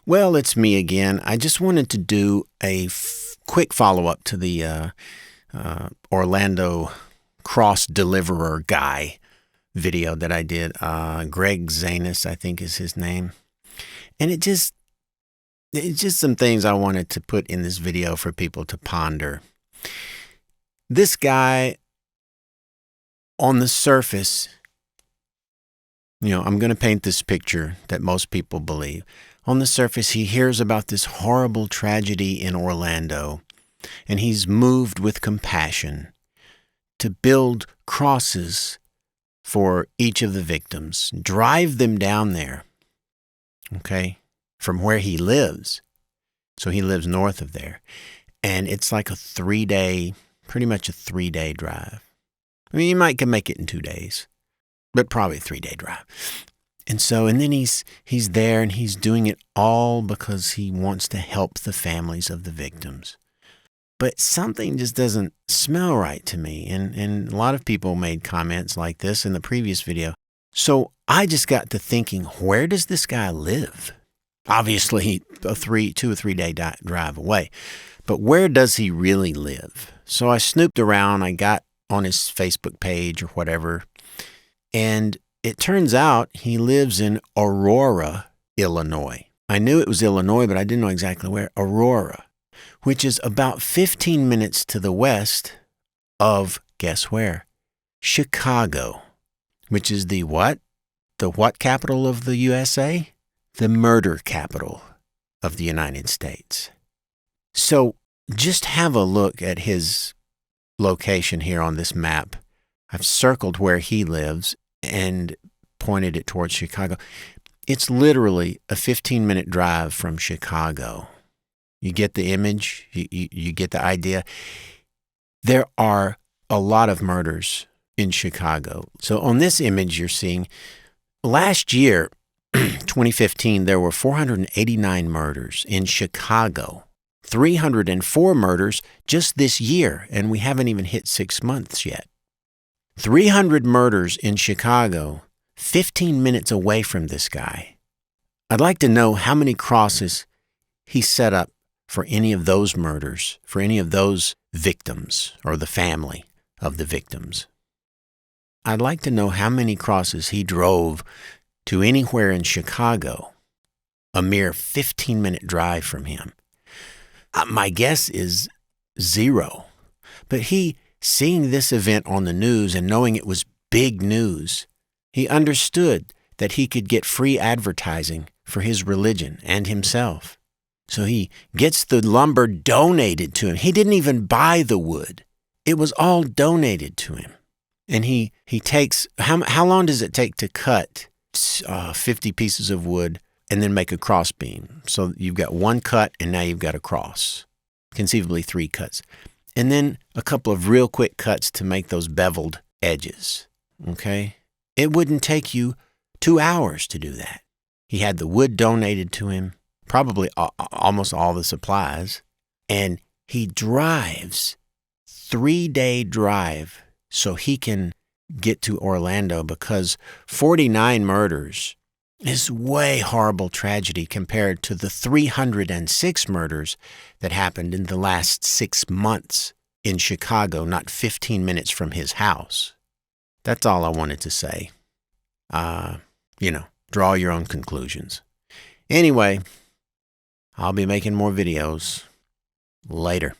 Well, it's me again. I just wanted to do a quick follow-up to the Orlando cross deliverer guy video that I did. Greg Zanis, I think is his name. And it's just some things I wanted to put in this video for people to ponder. This guy, on the surface, I'm going to paint this picture that most people believe. On the surface, he hears about this horrible tragedy in Orlando, and he's moved with compassion to build crosses for each of the victims, drive them down there, okay, from where he lives. So he lives north of there, and it's like pretty much a 3-day drive. I mean, you might can make it in 2 days, but probably a 3-day drive. And then he's there, and he's doing it all because he wants to help the families of the victims. But something just doesn't smell right to me. And a lot of people made comments like this in the previous video. So I just got to thinking, where does this guy live? Obviously, a 2 or 3 day drive away. But where does he really live? So I snooped around. I got on his Facebook page or whatever. And it turns out he lives in Aurora, Illinois. I knew it was Illinois, but I didn't know exactly where. Aurora, which is about 15 minutes to the west of, guess where? Chicago, which is the what? The what capital of the USA? The murder capital of the United States. So just have a look at his location here on this map. I've circled where he lives and pointed it towards Chicago. It's literally a 15-minute drive from Chicago. You get the image? You get the idea? There are a lot of murders in Chicago. So on this image you're seeing, last year, 2015, there were 489 murders in Chicago. 304 murders just this year, and we haven't even hit 6 months yet. 300 murders in Chicago, 15 minutes away from this guy. I'd like to know how many crosses he set up for any of those murders, for any of those victims or the family of the victims. I'd like to know how many crosses he drove to anywhere in Chicago, a mere 15-minute drive from him. My guess is 0. But seeing this event on the news and knowing it was big news, he understood that he could get free advertising for his religion and himself. So he gets the lumber donated to him. He didn't even buy the wood. It was all donated to him. And he takes, how long does it take to cut 50 pieces of wood and then make a cross beam? So you've got 1 cut, and now you've got a cross. Conceivably 3 cuts. And then a couple of real quick cuts to make those beveled edges, okay? It wouldn't take you 2 hours to do that. He had the wood donated to him, probably almost all the supplies, and he drives 3-day drive so he can get to Orlando, because 49 murders is way horrible tragedy compared to the 306 murders that happened in the last 6 months in Chicago, not 15 minutes from his house. That's all I wanted to say. Draw your own conclusions. Anyway, I'll be making more videos later.